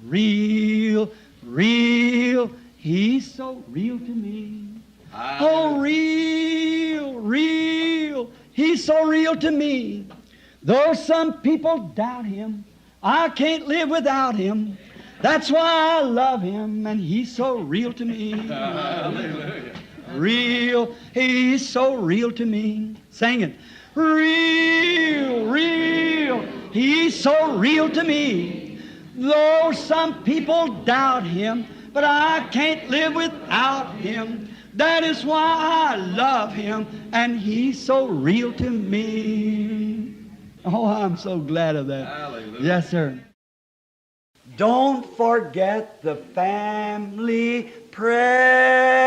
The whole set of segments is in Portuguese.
real, real. He's so real to me. Oh, real, real. He's so real to me. Though some people doubt Him, I can't live without Him. That's why I love Him, and He's so real to me. Hallelujah. Real, He's so real to me. Sing it. Real, real, He's so real to me. Though some people doubt Him, but I can't live without Him. That is why I love Him, and He's so real to me. Oh, I'm so glad of that. Hallelujah. Yes, sir. Don't forget the family prayer.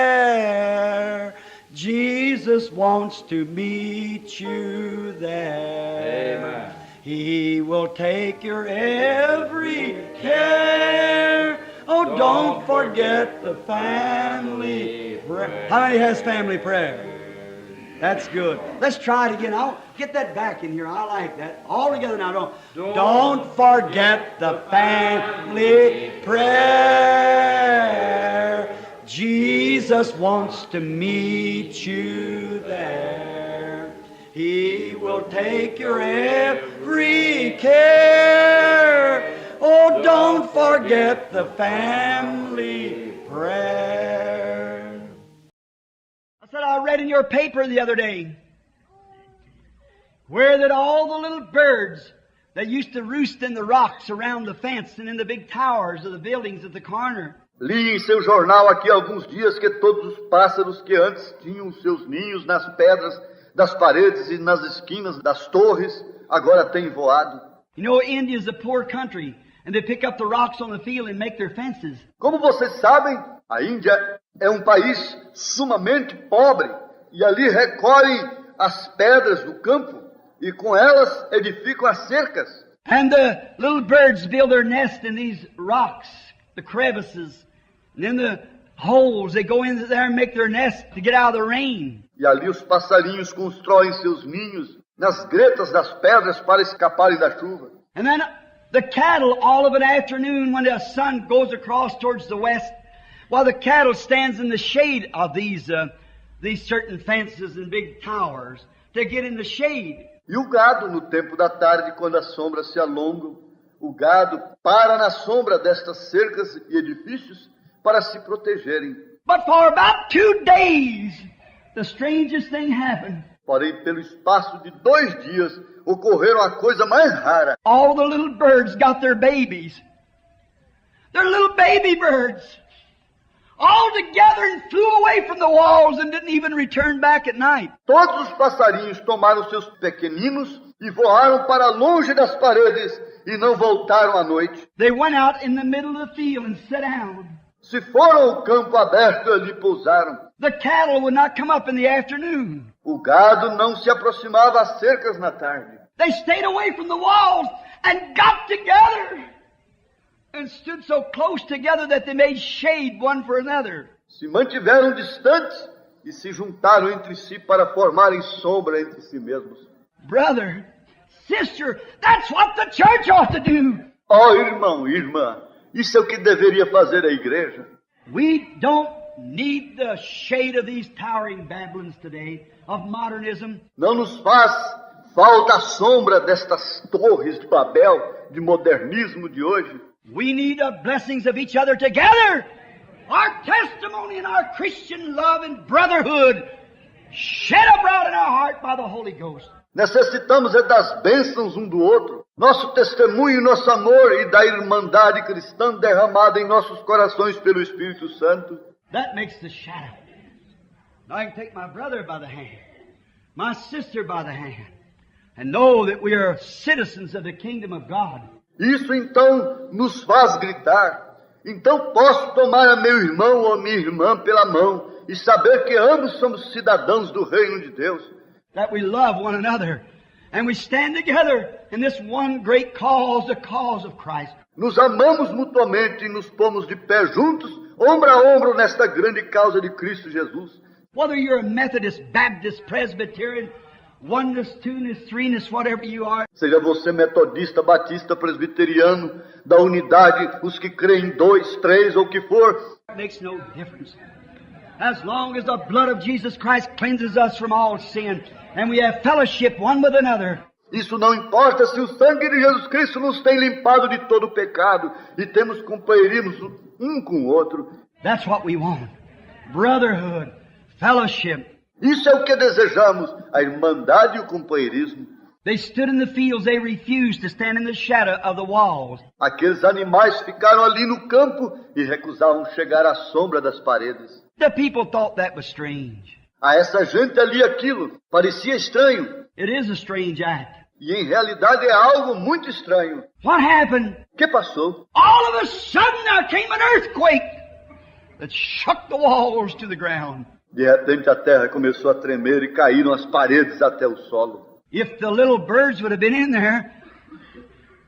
Jesus wants to meet you there. Amen. He will take your every care. Oh, don't forget the family prayer. How many has family prayer? That's good. Let's try it again. I'll get that back in here. I like that. All together now. Don't forget the family prayer. Jesus wants to meet you there. He will take your every care. Oh, don't forget the family prayer. I said I read in your paper the other day where that all the little birds that used to roost in the rocks around the fence and in the big towers of the buildings at the corner. Li em seu jornal aqui há alguns dias que todos os pássaros que antes tinham seus ninhos nas pedras das paredes e nas esquinas das torres, agora têm voado. You know, India is a poor country, and they pick up the rocks on the field and make their fences. Como vocês sabem, a Índia é um país sumamente pobre e ali recolhem as pedras do campo e com elas edificam as cercas. And the little birds build their nest in these rocks, the crevices, and in the holes. They go in there and make their nest to get out of the rain. E ali os passarinhos constroem seus ninhos nas gretas das pedras para escaparem da chuva. And then the cattle, all of an afternoon when the sun goes across towards the west, while the cattle stands in the shade of these certain fences and big towers to get in the shade. E o gado, no tempo da tarde, quando as sombras se alongam, o gado para na sombra destas cercas e edifícios para se protegerem. But for about 2 days, the strangest thing happened. Porém, pelo espaço de 2 dias, ocorreram a coisa mais rara. All the little birds got their babies. They're little baby birds. All together and flew away from the walls and didn't even return back at night. Todos os passarinhos tomaram seus pequeninos e voaram para longe das paredes e não voltaram à noite. They went out in the middle of the field and sat down. Se foram ao campo aberto, ali pousaram. The cattle would not come up in the afternoon. O gado não se aproximava às cercas na tarde. They stayed away from the walls and got together and stood so close together that they made shade one for another. Se mantiveram distantes e se juntaram entre si para formarem sombra entre si mesmos. Brother, sister, that's what the church ought to do. Oh, irmão, irmã, isso é o que deveria fazer a igreja. We don't need the shade of these towering Babylons today, of modernism. Não nos faz falta a sombra destas torres de Babel, de modernismo de hoje. We need the blessings of each other together. Our testimony and our Christian love and brotherhood shed abroad in our heart by the Holy Ghost. Necessitamos é das bênçãos um do outro. Nosso testemunho, nosso amor e da irmandade cristã derramada em nossos corações pelo Espírito Santo. That makes the shadow. Now I can take my brother by the hand, my sister by the hand, and know that we are citizens of the kingdom of God. Isso então nos faz gritar. Então posso tomar a meu irmão ou a minha irmã pela mão e saber que ambos somos cidadãos do reino de Deus. That we love one another and we stand together in this one great cause, the cause of Christ. Nos amamos mutuamente e nos pomos de pé juntos, ombro a ombro nesta grande causa de Cristo Jesus. Whether you're a Methodist, Baptist, Presbyterian, oneness, two-ness, three-ness, whatever you are. Seja você metodista, batista, presbiteriano, da unidade, os que creem em 2, 3 ou o que for. It makes no difference. As long as the blood of Jesus Christ cleanses us from all sin, and we have fellowship one with another. Isso não importa se o sangue de Jesus Cristo nos tem limpado de todo o pecado e temos companheirismo um com o outro. That's what we want. Brotherhood, fellowship. Isso é o que desejamos, a irmandade e o companheirismo. They stood in the fields, they refused to stand in the shadow of the walls. Aqueles animais ficaram ali no campo e recusavam chegar à sombra das paredes. The people thought that was strange. A essa gente ali aquilo parecia estranho. It is a strange act. E em realidade é algo muito estranho. What happened? O que passou? All of a sudden there came an earthquake that shook the walls to the ground. De repente a terra começou a tremer e caíram as paredes até o solo. If the little birds would have been in there,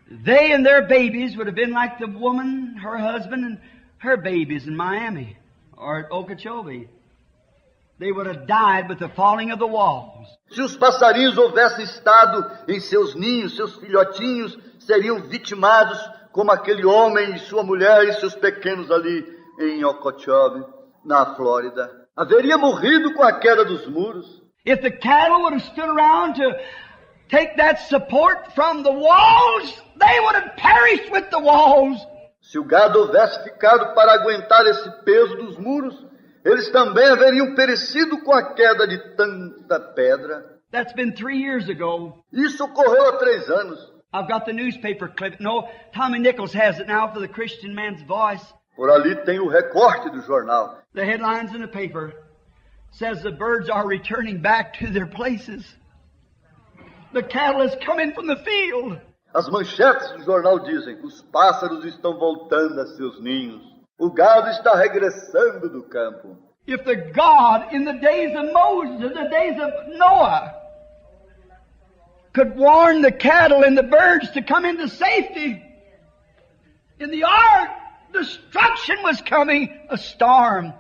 they and their babies would have been like the woman, her husband, and her babies in Miami or at Okeechobee. They would have died with the falling of the walls. Se os passarinhos houvessem estado em seus ninhos, seus filhotinhos seriam vitimados como aquele homem e sua mulher e seus pequenos ali em Okeechobee, na Flórida. Haveria morrido com a queda dos muros. If the cattle would have stood around to take that support from the walls, they would have perished with the walls. Se o gado houvesse ficado para aguentar esse peso dos muros, eles também haveriam perecido com a queda de tanta pedra. That's been 3 years ago. Isso ocorreu há 3 anos. I've got the newspaper clip. No, Tommy Nichols has it now for the Christian Man's Voice. Por ali tem o recorte do jornal. The headlines in the paper says the birds are returning back to their places. The cattle is coming from the field. As manchetes do jornal dizem: os pássaros estão voltando a seus ninhos. O gado está regressando do campo. If the God in the days of Moses, in the days of Noah, could warn the cattle and the birds to come into safety, in the ark, destruction was coming, a storm.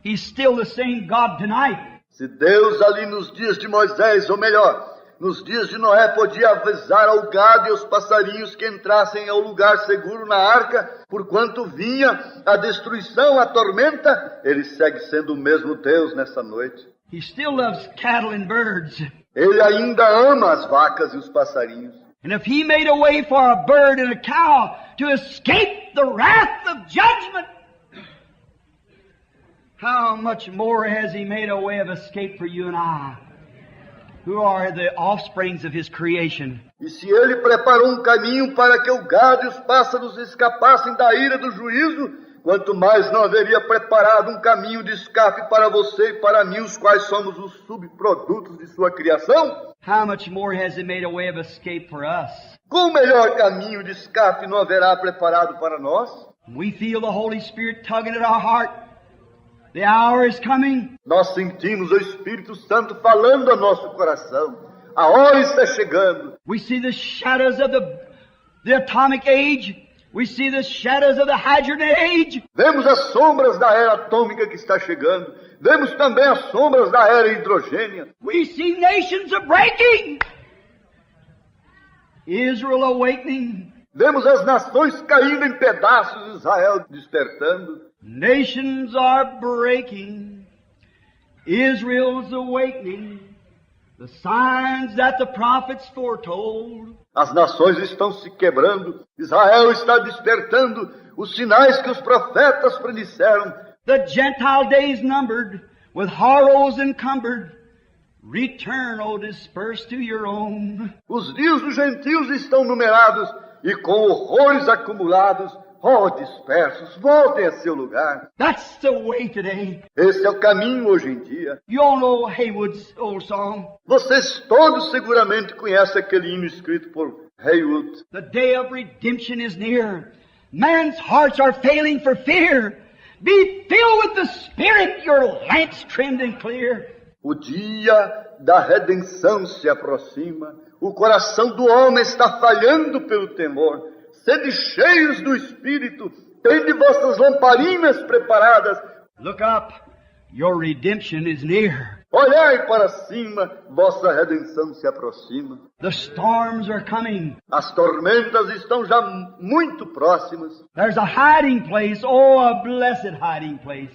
He's still the same God tonight. Se Deus ali nos dias de Moisés, ou melhor, nos dias de Noé, podia avisar ao gado e aos passarinhos que entrassem ao lugar seguro na arca, porquanto vinha a destruição, a tormenta, ele segue sendo o mesmo Deus nessa noite. He still loves cattle and birds. Ele ainda ama as vacas e os passarinhos. And if He made a way for a bird and a cow to escape the wrath of judgment, how much more has He made a way of escape for you and I, who are the offsprings of His creation? E se Ele preparou caminho para que o gado e os pássaros escapassem da ira do juízo, quanto mais não haveria preparado caminho de escape para você e para mim, os quais somos os subprodutos de sua criação? How much more has He made a way of escape for us? Qual melhor caminho de escape não haverá preparado para nós? We feel the Holy Spirit tugging at our heart. The hour is coming. Nós sentimos o Espírito Santo falando ao nosso coração. A hora está chegando. We see the shadows of the atomic age. We see the shadows of the hydrogen age. Vemos as sombras da era atômica que está chegando. Vemos também as sombras da era hidrogênia. We see nations are breaking. Israel awakening. Vemos as nações caindo em pedaços, Israel despertando. Nations are breaking. Israel's awakening. The signs that the prophets foretold. As nações estão se quebrando. Israel está despertando. Os sinais que os profetas predisseram. The Gentile days numbered, with horrors encumbered. Return, O dispersed to your own. Os dias dos gentios estão numerados e com horrores acumulados. Oh, dispersos, voltem a seu lugar. That's the way today. Esse é o caminho hoje em dia. You all know Haywood's old song. Vocês todos seguramente conhecem aquele hino escrito por Haywood. The day of redemption is near. Man's hearts are failing for fear. Be filled with the Spirit, your lamps trimmed and clear. O dia da redenção se aproxima. O coração do homem está falhando pelo temor. Sede cheios do Espírito, tende vossas lamparinas preparadas. Look up, your redemption is near. Olhai para cima, vossa redenção se aproxima. The storms are coming. As tormentas estão já muito próximas. There's a hiding place, oh, a blessed hiding place.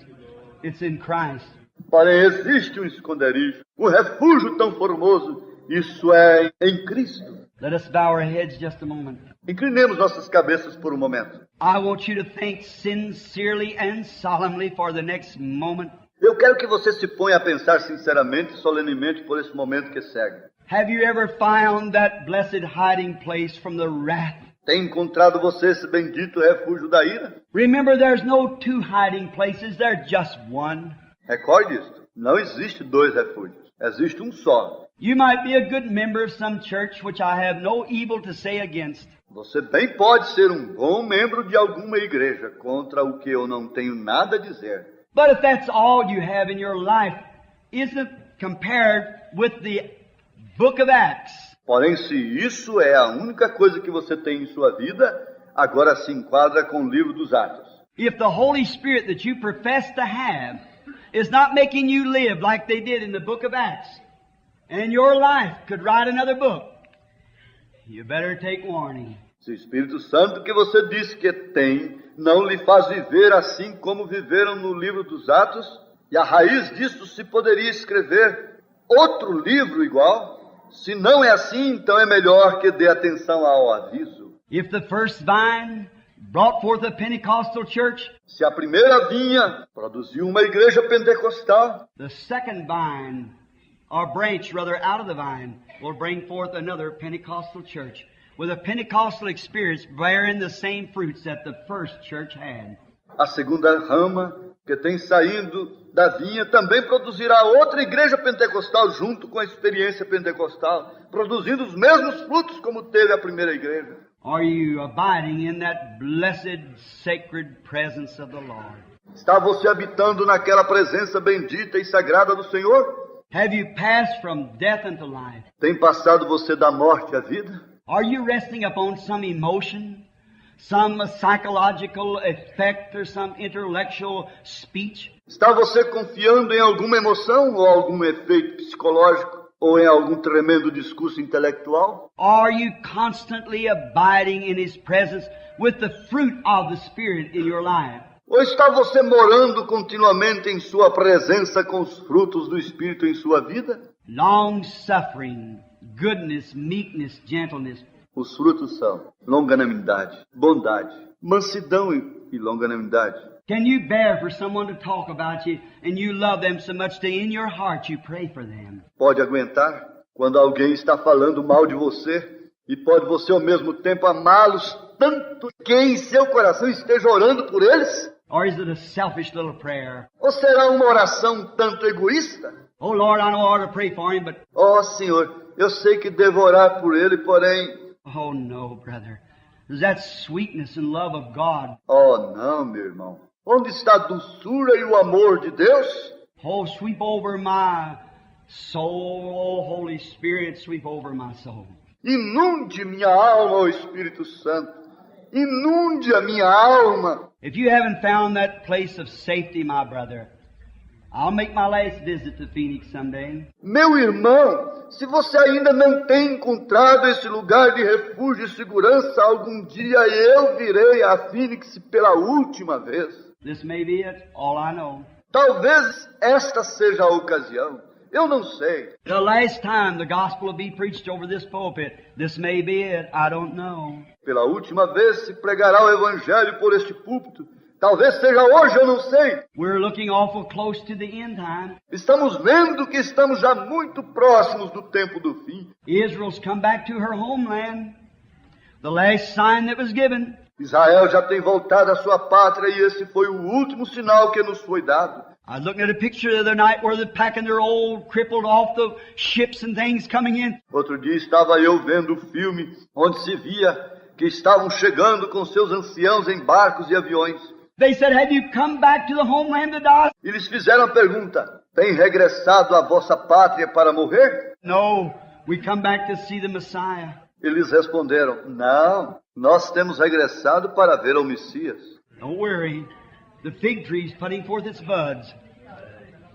It's in Christ. Porém, existe um esconderijo, um refúgio tão formoso. Isso é em Cristo. Let us bow our heads just a moment. Inclinemos nossas cabeças por um momento. I want you to think sincerely and solemnly for the next moment. Eu quero que você se ponha a pensar sinceramente e solenemente por esse momento que segue. Have you ever found that blessed hiding place from the wrath? Tem encontrado você esse bendito refúgio da ira? Remember, there's no two hiding places, there's just one. Recorde isto. Não existe dois refúgios. Existe um só. You might be a good member of some church which I have no evil to say against. Você bem pode ser um bom membro de alguma igreja, contra o que eu não tenho nada a dizer. But if that's all you have in your life, isn't compared with the book of Acts? Porém, se isso é a única coisa que você tem em sua vida, agora se enquadra com o livro dos Atos. If the Holy Spirit that you profess to have is not making you live like they did in the book of Acts, and your life could write another book, you better take warning. Se o Espírito Santo que você diz que tem não lhe faz viver assim como viveram no livro dos Atos, e a raiz disso se poderia escrever outro livro igual, se não é assim, então é melhor que dê atenção ao aviso. If the first vine brought forth a Pentecostal church, Se a primeira vinha produziu uma igreja pentecostal, the second vine, or branch rather out of the vine, will bring forth another Pentecostal church with a Pentecostal experience bearing the same fruits that the first church had. a segunda rama que tem saído da vinha também produzirá outra igreja pentecostal junto com a experiência pentecostal, produzindo os mesmos frutos como teve a primeira igreja. Are you abiding in that blessed, sacred presence of the Lord? Está você habitando naquela presença bendita e sagrada do Senhor? Have you passed from death unto life? Tem passado você da morte à vida? Are you resting upon some emotion, some psychological effect, or some intellectual speech? Está você confiando em alguma emoção ou algum efeito psicológico ou em algum tremendo discurso intelectual? Are you constantly abiding in His presence with the fruit of the Spirit in your life? Ou está você morando continuamente em sua presença com os frutos do Espírito em sua vida? Long-suffering, goodness, meekness, gentleness. Os frutos são longanimidade, bondade, mansidão e longanimidade. Can you bear for someone to talk about you and you love them so much that in your heart you pray for them? Pode aguentar quando alguém está falando mal de você e pode você ao mesmo tempo amá-los tanto que em seu coração esteja orando por eles? Or is it a selfish little prayer? Ou será uma oração tanto egoísta? Oh Lord, I know I ought to pray for him, but Ó Senhor, eu sei que devo orar por ele, porém... oh no, brother. There's that sweetness and love of God. Oh não, meu irmão. Onde está a doçura e o amor de Deus? Oh, sweep over my soul. Oh, Holy Spirit, sweep over my soul. Inunde minha alma, ó Espírito Santo. Inunde a minha alma. If you haven't found that place of safety, my brother, I'll make my last visit to Phoenix someday. Meu irmão, se você ainda não tem encontrado esse lugar de refúgio e segurança, algum dia eu virei a Phoenix pela última vez. This may be it, all I know. Talvez esta seja a ocasião. Eu não sei. The last time the gospel will be preached over this pulpit. This may be it, I don't know. Pela última vez se pregará o evangelho por este púlpito. Talvez seja hoje, eu não sei. We're looking awful close to the end time. Estamos vendo que estamos já muito próximos do tempo do fim. Israel's come back to her homeland. The last sign that was given. Israel já tem voltado à sua pátria e esse foi o último sinal que nos foi dado. I was looking at a picture the other night where they're packing their old, crippled off the ships and things coming in. Outro dia estava eu vendo o filme onde se via que estavam chegando com seus anciãos em barcos e aviões. They said, have you come back to the homeland to die? E lhes fizeram a pergunta: tem regressado à vossa pátria para morrer? No, we come back to see the Messiah. Eles responderam: não, nós temos regressado para ver o Messias. Don't worry. The fig tree's putting forth its buds.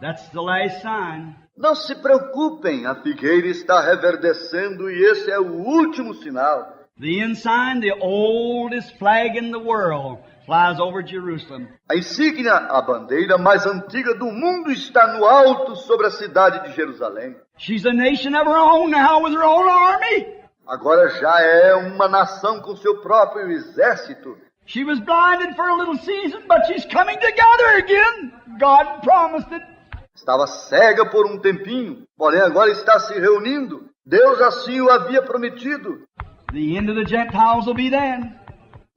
That's the last sign. Não se preocupem, a figueira está reverdecendo e esse é o último sinal. The ensign, the oldest flag in the world, flies over Jerusalem. A insígnia, a bandeira mais antiga do mundo, está no alto sobre a cidade de Jerusalém. She's a nation of her own now with her own army. Agora já é uma nação com seu próprio exército. She was blinded for a little season, but she's coming together again. God promised it. Estava cega por um tempinho, porém agora está se reunindo. Deus assim o havia prometido. The end of the Gentiles will be then.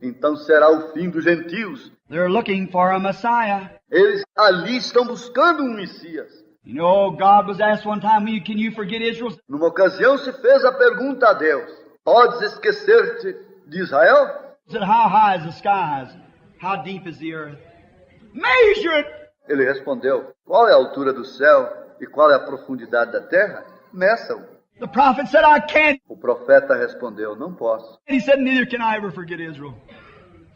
Então será o fim dos gentios. They're looking for a Messiah. Eles ali estão buscando um Messias. You know, God was asked one time, can you forget Israel? Numa ocasião se fez a pergunta a Deus: podes esquecer-te de Israel? He said, how high is the skies? How deep is the earth? Measure it! Ele respondeu: qual é a altura do céu e qual é a profundidade da terra? Meçam. The prophet said, I can't. O profeta respondeu: não posso. He said, neither can I ever forget Israel.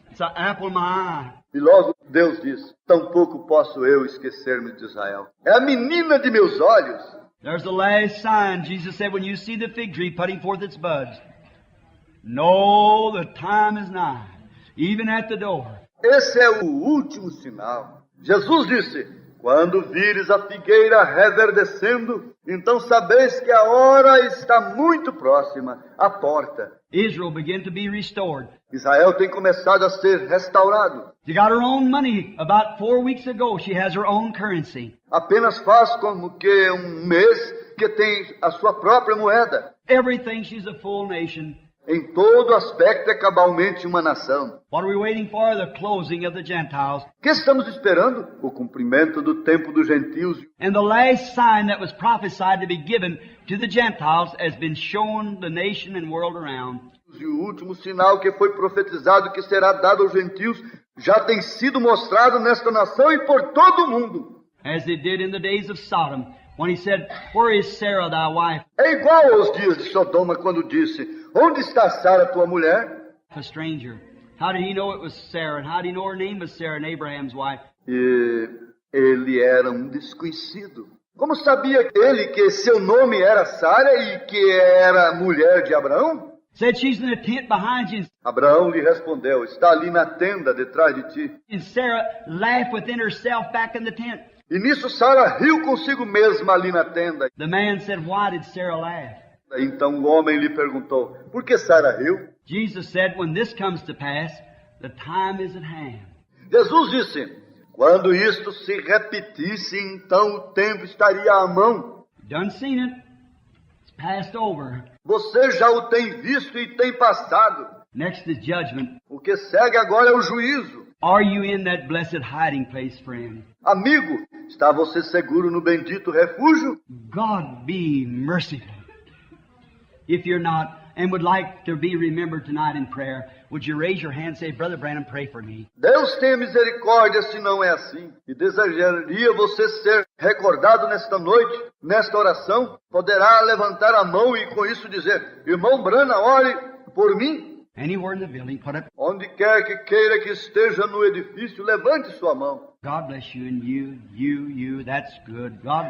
It's an apple in my eye. E logo Deus disse: tampouco posso eu esquecer-me de Israel. É a menina de meus olhos. There's the last sign. Jesus said, when you see the fig tree putting forth its buds, know the time is nigh, even at the door. Esse é o último sinal. Jesus disse: quando vires a figueira reverdecendo, então sabeis que a hora está muito próxima, à porta. Israel began to be restored. Israel tem começado a ser restaurado. She got her own money. About 4 weeks ago, she has her own currency. Apenas faz como que um mês que tem a sua própria moeda. Everything, she's a full nation. Em todo aspecto é cabalmente uma nação. What are we waiting for? The closing of the Gentiles. O que estamos esperando? O cumprimento do tempo dos gentios. And the last sign that was prophesied to be given to the Gentiles has been shown the nation and world around. E o último sinal que foi profetizado que será dado aos gentios já tem sido mostrado nesta nação e por todo o mundo. As they did in the days of Sodom, when he said, where is Sarah thy wife? É igual aos dias de Sodoma quando disse: onde está Sara, tua mulher? A stranger. How did he know it was Sarah? And how did he know her name was Sarah and Abraham's wife? E ele era um desconhecido. Como sabia ele que seu nome era Sara e que era mulher de Abraão? Said she's in the tent behind you. Abraão lhe respondeu: está ali na tenda detrás de ti. And Sarah laughed within herself back in the tent. E nisso Sara riu consigo mesma ali na tenda. The man said, why did Sarah laugh? Então o homem lhe perguntou: por que Sara riu? Jesus said, when this comes to pass, the time is at hand. Jesus disse: quando isto se repetisse, então o tempo estaria à mão. Done seen it. It's passed over. Você já o tem visto e tem passado. Next is judgment. O que segue agora é o juízo. Are you in that blessed hiding place, friend? Amigo, está você seguro no bendito refúgio? God be merciful. If you're not, and would like to be remembered tonight in prayer, would you raise your hand and say, Brother Branham, pray for me? Deus tenha misericórdia se não é assim. E desejaria você ser recordado nesta noite, nesta oração, poderá levantar a mão e com isso dizer: irmão Branham, ore por mim. Anywhere in the building, put up. Onde quer que queira que esteja no edifício, levante sua mão. God bless you, and you. That's good. God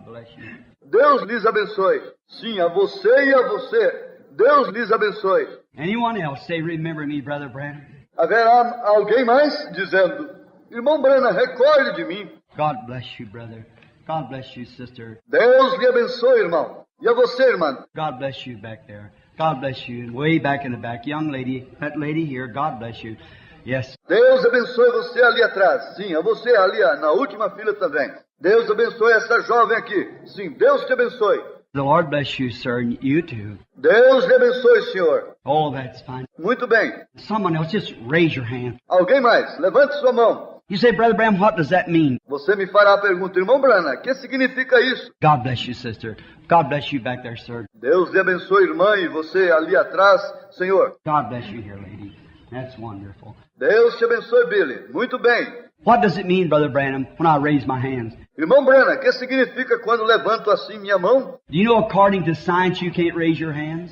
bless you. Deus lhes abençoe. Sim, a você e a você. Deus lhes abençoe. Anyone else say, remember me, Brother Branham? Haverá alguém mais dizendo: irmão Branham, recorde de mim. God bless you, brother. God bless you, sister. Deus lhe abençoe, irmão. E a você, irmã. God bless you back there. God bless you. And way back in the back, young lady, that lady here, God bless you. Yes. Deus abençoe você ali atrás. Sim, a você ali na última fila também. Deus abençoe essa jovem aqui. Sim, Deus te abençoe. The Lord bless you, sir, and you too. Deus lhe abençoe, senhor. Oh, that's fine. Muito bem. Someone else, just raise your hand. Alguém mais? Levante sua mão. You say, Brother Branham, what does that mean? Você me fará a pergunta: irmão Branham, o que significa isso? God bless you, sister. God bless you back there, sir. Deus lhe abençoe, irmã, e você ali atrás, senhor. God bless you here, lady. That's wonderful. Deus te abençoe, Billy. Muito bem. What does it mean, Brother Branham, when I raise my hands? Irmão Branham, o que significa quando levanto assim minha mão? Do you know, according to science, you can't raise your hands?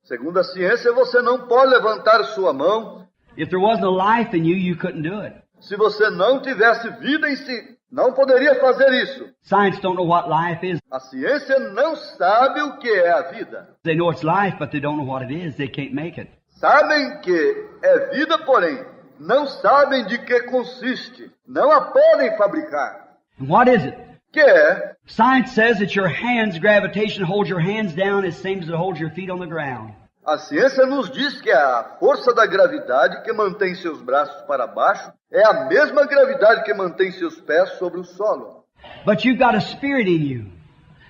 Segundo a ciência, você não pode levantar sua mão. If there wasn't a life in you, you couldn't do it. Se você não tivesse vida em si, Não poderia fazer isso. Science don't know what life is. A ciência não sabe o que é a vida. They know it's life, but they don't know what it is. They can't make it. Sabem que é vida, porém, não sabem de que consiste. Não a podem fabricar. And what is it? Que é? Science says that your hand's gravitation holds your hands down as same as it holds your feet on the ground. A ciência nos diz que a força da gravidade que mantém seus braços para baixo é a mesma gravidade que mantém seus pés sobre o solo. But you've got a spirit in you.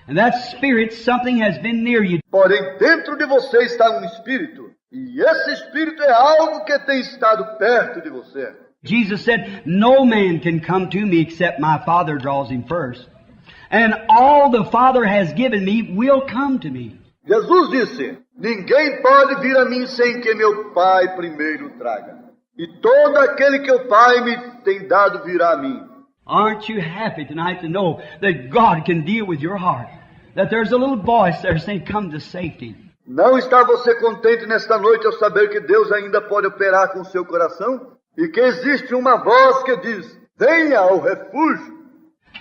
And that spirit, something has been near you. Porém, dentro de você está um espírito. E esse espírito é algo que tem estado perto de você. Jesus said, no man can come to me except my Father draws him first. And all the Father has given me will come to me. Jesus disse, ninguém pode vir a mim sem que meu Pai primeiro traga. E todo aquele que o Pai me tem dado virá a mim. Aren't you happy tonight to know that God can deal with your heart? That there's a little voice there saying, come to safety. Não está você contente nesta noite ao saber que Deus ainda pode operar com o seu coração? E que existe uma voz que diz, venha ao refúgio.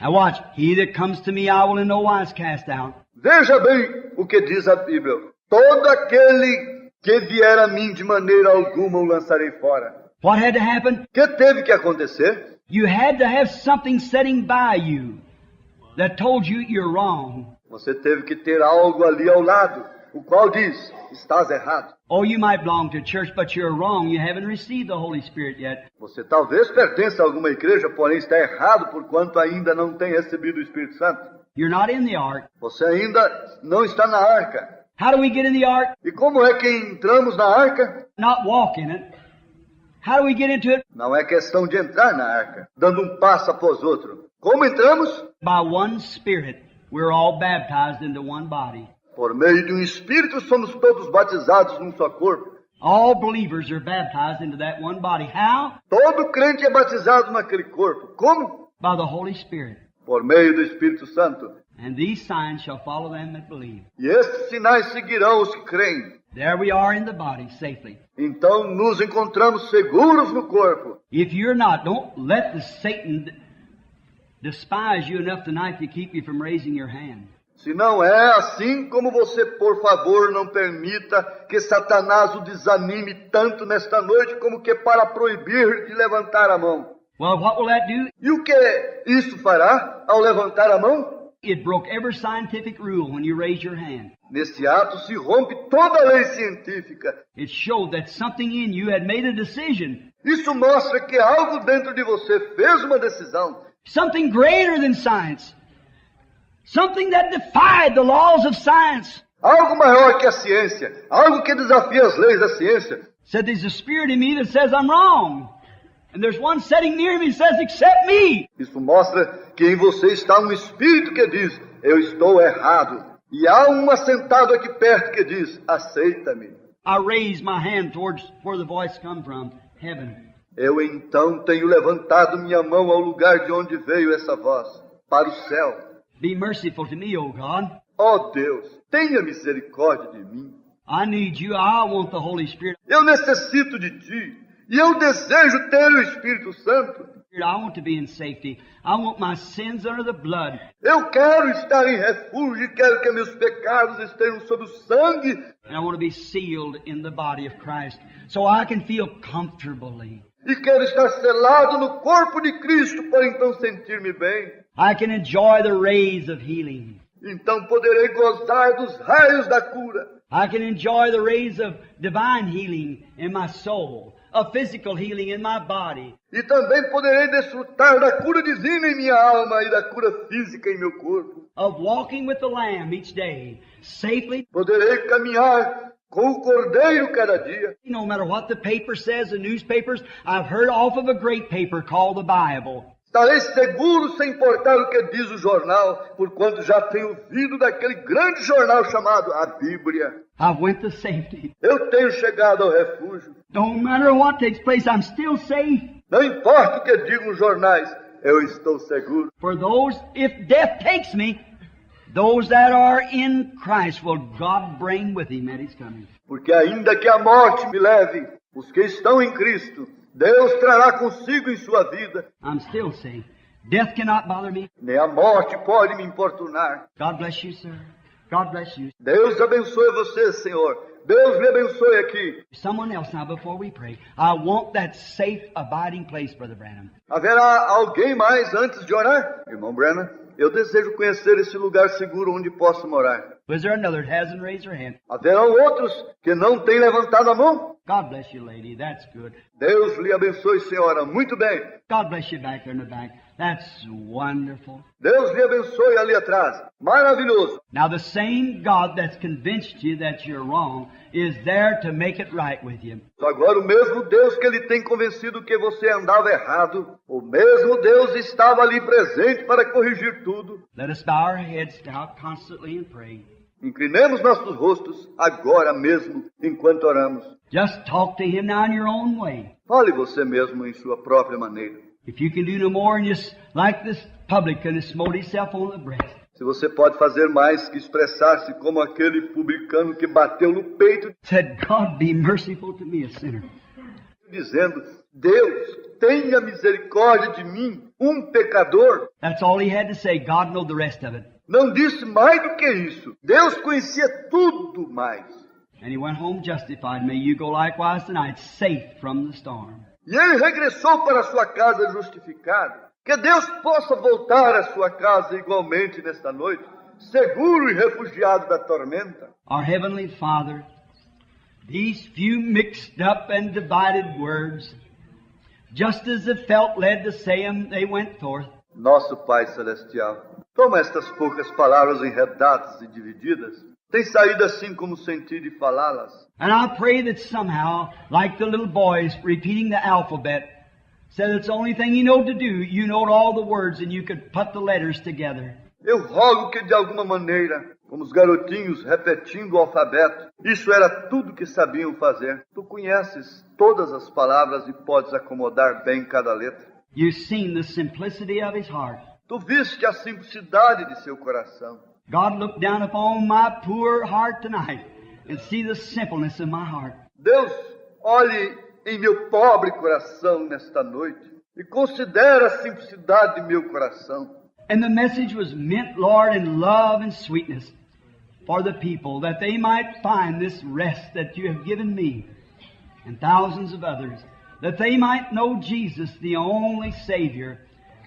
Now watch, he that comes to me I will in no wise cast out. Veja bem o que diz a Bíblia. Todo aquele que vier a mim de maneira alguma o lançarei fora. What had to happen? O que teve que acontecer? You had to have something sitting by you that told you you're wrong. Você teve que ter algo ali ao lado, o qual diz, estás errado. Oh, you might belong to a church, but you're wrong. You haven't received the Holy Spirit yet. Você talvez pertença a alguma igreja, porém está errado porquanto ainda não tem recebido o Espírito Santo. You're not in the ark. Você ainda não está na arca. How do we get in the ark? E como é que entramos na arca? Not walk in it. How do we get into it? Não é questão de entrar na arca, dando um passo após outro. Como entramos? By one Spirit. We're all baptized into one body. Por meio de um Espírito somos todos batizados num só corpo. All believers are baptized into that one body. How? Todo crente é batizado naquele corpo. Como? By the Holy Spirit. Por meio do Espírito Santo. And these signs shall follow them that believe. E estes sinais seguirão os que creem. There we are in the body safely. Então nos encontramos seguros no corpo. If you're not, don't let the Satan despise you enough tonight to keep you from raising your hand. Se não é assim, como você, por favor, não permita que Satanás o desanime tanto nesta noite como que para proibir de levantar a mão. Well, what will that do? E o que isso fará ao levantar a mão? It broke every scientific rule when you raise your hand. Nesse ato se rompe toda a lei científica. It showed that something in you had made a decision. Isso mostra que algo dentro de você fez uma decisão. Something greater than science. Something that defied the laws of science. Algo maior que a ciência. Algo que desafia as leis da ciência. Said there's a spirit in me that says I'm wrong. And there's one sitting near me that says accept me. Isso mostra que em você está um espírito que diz, eu estou errado. E há um assentado aqui perto que diz, aceita-me. I raised my hand towards where the voice come from, heaven. Eu então tenho levantado minha mão ao lugar de onde veio essa voz, para o céu. Be merciful to me, O God. Ó Deus, tenha misericórdia de mim. I need you. I want the Holy Spirit. Eu necessito de ti. E eu desejo ter o Espírito Santo. I want to be in safety. I want my sins under the blood. Eu quero estar em refúgio e quero que meus pecados estejam sob o sangue. And I want to be sealed in the body of Christ so I can feel comfortably. E quero estar selado no corpo de Cristo para então sentir-me bem. I can enjoy the rays of healing. Então poderei gozar dos raios da cura. I can enjoy the rays of divine healing in my soul, of physical healing in my body. E também poderei desfrutar da cura divina em minha alma e da cura física em meu corpo. Of walking with the Lamb each day, safely. Poderei caminhar com o Cordeiro cada dia. No matter what the paper says, the newspapers, I've heard off of a great paper called the Bible. Estarei seguro sem importar o que diz o jornal, porquanto já tenho ouvido daquele grande jornal chamado a Bíblia. I've went to safety. Eu tenho chegado ao refúgio. No matter what takes place, I'm still safe. Não importa o que digam os jornais, eu estou seguro. For those, if death takes me, those that are in Christ will God bring with him at his coming. Porque ainda que a morte me leve, os que estão em Cristo, Deus trará consigo em sua vida. I'm still safe. Death cannot bother me. Nem a morte pode me importunar. God bless you, sir. God bless you. Deus abençoe você, Senhor. Deus lhe abençoe aqui. Someone else now before we pray. I want that safe abiding place, Brother Branham. Haverá alguém mais antes de orar? Irmão Branham, eu desejo conhecer esse lugar seguro onde posso morar. Was there another that hasn't raised her hand? Haverão outros que não têm levantado a mão? God bless you, lady. That's good. Deus lhe abençoe, senhora. Muito bem. God bless you back there in the back. That's wonderful. Deus lhe abençoe ali atrás. Maravilhoso. Now the same God that's convinced you that you're wrong is there to make it right with you. Agora o mesmo Deus que ele tem convencido que você andava errado, o mesmo Deus estava ali presente para corrigir tudo. Let us bow our heads now constantly and pray. Inclinemos nossos rostos agora mesmo, enquanto oramos. Just talk to Him now in your own way. Fale você mesmo em sua própria maneira. If you can do no more and just like this publican who smote himself on the breast. Se você pode fazer mais que expressar-se como aquele publicano que bateu no peito, Said, God be merciful to me, a sinner. dizendo, Deus, tenha misericórdia de mim, um pecador. That's all he had to say. God know the rest of it. Não disse mais do que isso. Deus conhecia tudo mais. And he went home justified. May you go likewise tonight, safe from the storm. E ele regressou para sua casa justificado. Que Deus possa voltar à sua casa igualmente nesta noite, seguro e refugiado da tormenta. Our Heavenly Father, these few mixed up and divided words, just as the felt led to say them, they went forth. Nosso Pai Celestial, toma estas poucas palavras enredadas e divididas, tem saído assim como senti de falá-las. And I pray that somehow, like the little boys repeating the alphabet, said it's the only thing you know to do. You know all the words and you could put the letters together. Eu rogo que de alguma maneira, como os garotinhos repetindo o alfabeto, isso era tudo que sabiam fazer. Tu conheces todas as palavras e podes acomodar bem cada letra. You've seen the simplicity of his heart. Tu viste a simplicidade de seu coração. God, look down upon my poor heart tonight and see the simpleness of my heart. Deus, olhe em meu pobre coração nesta noite e considere a simplicidade de meu coração. And the message was meant, Lord, in love and sweetness for the people, that they might find this rest that you have given me and thousands of others, that they might know Jesus, the only Savior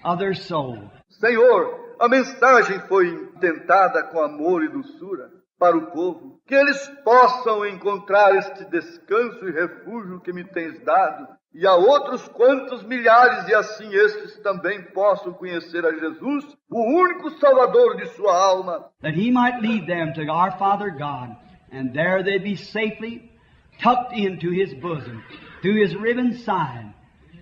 of their soul. Senhor, a mensagem foi intentada com amor e doçura para o povo, que eles possam encontrar este descanso e refúgio que me tens dado, e a outros quantos milhares, e assim estes também possam conhecer a Jesus, o único Salvador de sua alma. That He might lead them to our Father God, and there they be safely tucked into His bosom, to His riven side,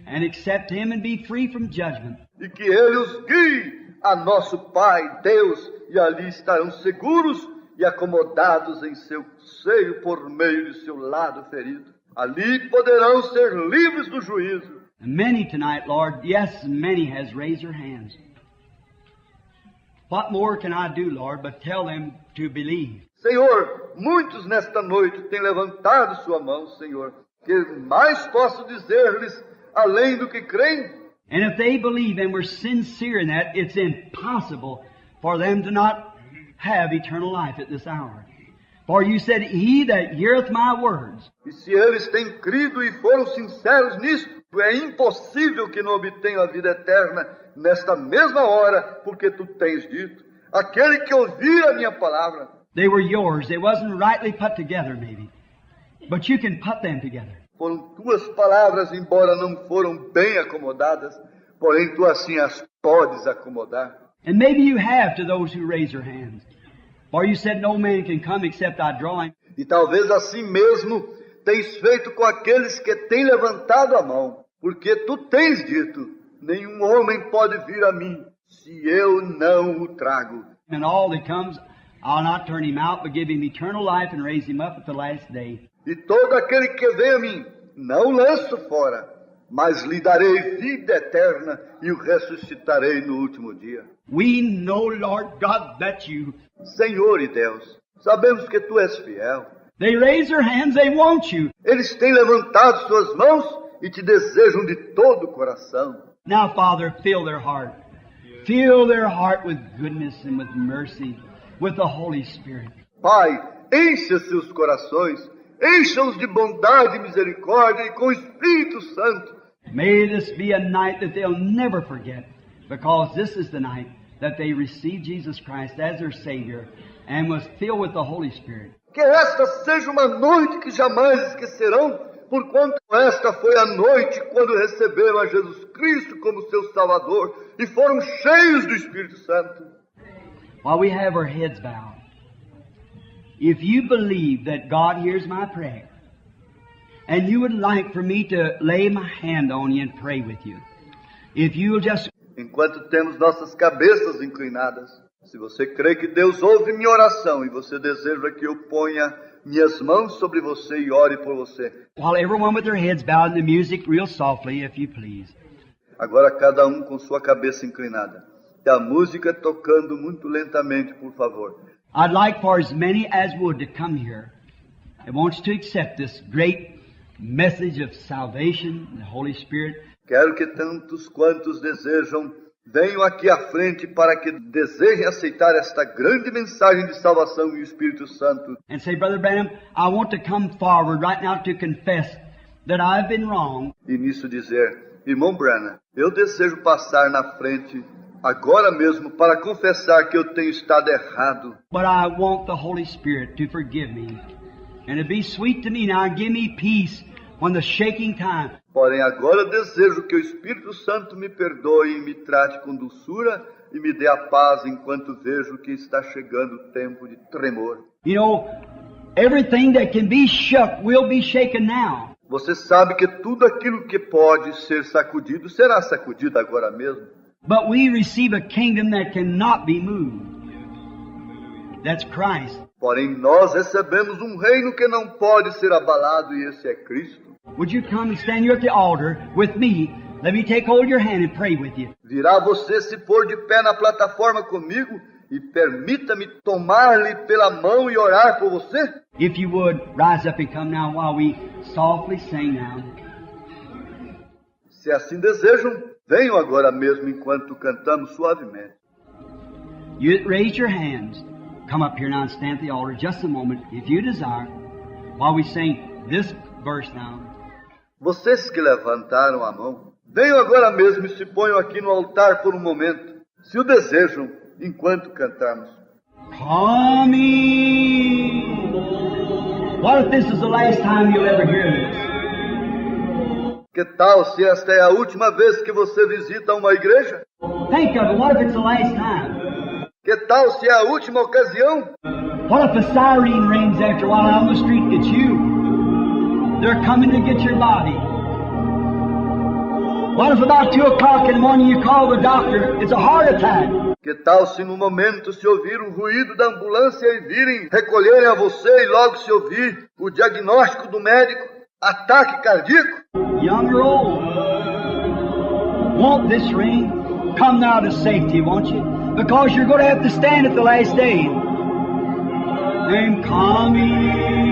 and accept Him and be free from judgment. E que Ele os guie a nosso Pai, Deus, e ali estarão seguros e acomodados em seu seio por meio de seu lado ferido. Ali poderão ser livres do juízo. And many tonight, Lord, yes, many has raised their hands. What more can I do, Lord, but tell them to believe? Senhor, muitos nesta noite têm levantado sua mão, Senhor. Que mais posso dizer-lhes além do que creem? And if they believe and were sincere in that, it's impossible for them to not have eternal life at this hour. For you said, He that heareth my words. E se eles têm crido e foram sinceros nisto, é impossível que não obtenham a vida eterna nesta mesma hora, porque tu tens dito, aquele que ouvir a minha palavra. They were yours. They wasn't rightly put together, maybe. But you can put them together. Foram tuas palavras, embora não foram bem acomodadas, porém tu assim as podes acomodar. And maybe you have to those who raise their hands. For you said no man can come except I draw him. E talvez assim mesmo tens feito com aqueles que têm levantado a mão, porque tu tens dito, nenhum homem pode vir a mim, se eu não o trago. And all that comes, I'll not turn him out, but give him eternal life and raise him up at the last day. E todo aquele que vem a mim, não lanço fora, mas lhe darei vida eterna e o ressuscitarei no último dia. We know, Lord God, that you. Senhor e Deus, sabemos que tu és fiel. They raise their hands, they want you. Eles têm levantado suas mãos e te desejam de todo o coração. Now, Father, fill their heart. Fill their heart with goodness and with mercy, with the Holy Spirit. Pai, encha seus corações, encha-os de bondade e misericórdia e com o Espírito Santo. May this be a night that they'll never forget, because this is the night that they received Jesus Christ as their Savior and was filled with the Holy Spirit. Que esta seja uma noite que jamais esquecerão, porquanto esta foi a noite quando receberam a Jesus Cristo como seu Salvador e foram cheios do Espírito Santo. While we have our heads bowed, if you believe that God hears my prayer, and you would like for me to lay my hand on you and pray with you, if you'll just... Enquanto temos nossas cabeças inclinadas, se você crê que Deus ouve minha oração e você deseja que eu ponha minhas mãos sobre você e ore por você. While everyone with their heads bowed and the music real softly, if you please. Agora cada um com sua cabeça inclinada. E a música tocando muito lentamente, por favor. I'd like for as many as would to come here and wants to accept this great message of salvation, the Holy Spirit. Quero que tantos quantos desejam venham aqui à frente para que desejem aceitar esta grande mensagem de salvação e o Espírito Santo. And say, Brother Branham, I want to come forward right now to confess that I've been wrong. E nisso dizer, irmão Branham, eu desejo passar na frente agora mesmo para confessar que eu tenho estado errado. But I want the Holy Spirit to forgive me and to be sweet to me now and give me peace when the shaking time. Porém, agora eu desejo que o Espírito Santo me perdoe e me trate com doçura e me dê a paz enquanto vejo que está chegando o tempo de tremor. You know, everything that can be shook will be shaken now. Você sabe que tudo aquilo que pode ser sacudido será sacudido agora mesmo. But we receive a kingdom that cannot be moved. That's Christ. Porém, nós recebemos um reino que não pode ser abalado e esse é Cristo. Would you come and stand here at the altar with me? Let me take hold of your hand and pray with you. Virá você se pôr de pé na plataforma comigo e permita-me tomar-lhe pela mão e orar por você? If you would, rise up and come now while we softly sing now. Se assim desejam, venham agora mesmo enquanto cantamos suavemente. You raise your hands. Come up here now and stand at the altar just a moment, if you desire, while we sing this verse now. Vocês que levantaram a mão, venham agora mesmo e se ponham aqui no altar por um momento, se o desejam, enquanto cantarmos. Coming. What if this is the last time you'll ever hear this? Que tal se esta é a última vez que você visita uma igreja? Think of it. What if it's the last time? Que tal se é a última ocasião? What if a siren rings after a while out on the street and gets you? They're coming to get your body. What if about 2 o'clock in the morning you call the doctor? It's a heart attack. Que tal se no momento se ouvir o ruído da ambulância e virem recolherem a você e logo se ouvir o diagnóstico do médico? Ataque cardíaco? Young or old, want this ring? Come now to safety, won't you? Because you're going to have to stand at the last day. And coming.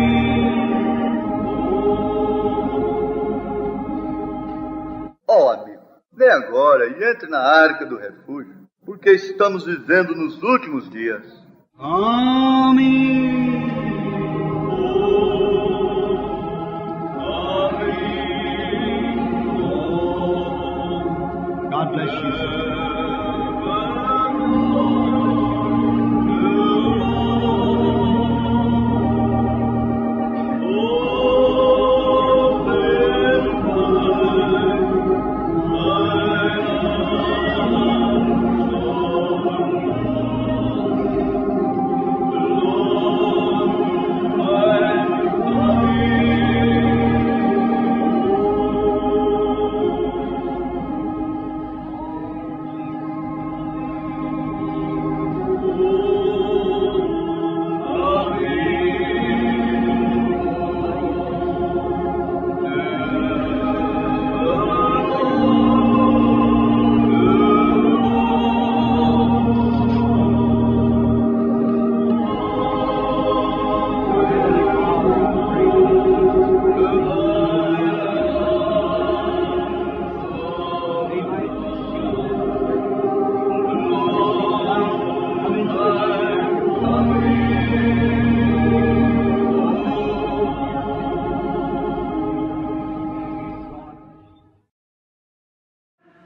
Ó amigo, vem agora e entre na arca do refúgio, porque estamos vivendo nos últimos dias. Coming. God bless you, sir.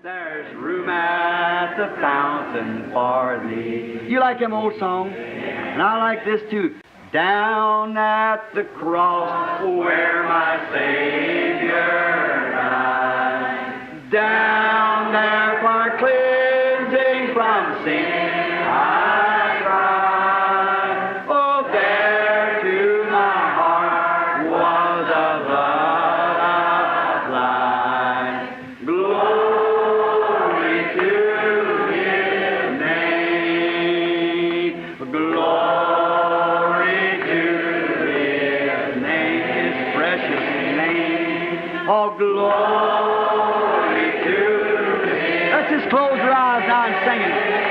There's room at the fountain for thee. You like them old songs? And I like this too. Down at the cross where my Savior died. Down there for cleansing from sin I cried. Oh, there to my heart was a blood applied. Glory to His name. Glory to His name, His precious name. Oh, glory to His. Let's just close our eyes now and sing it.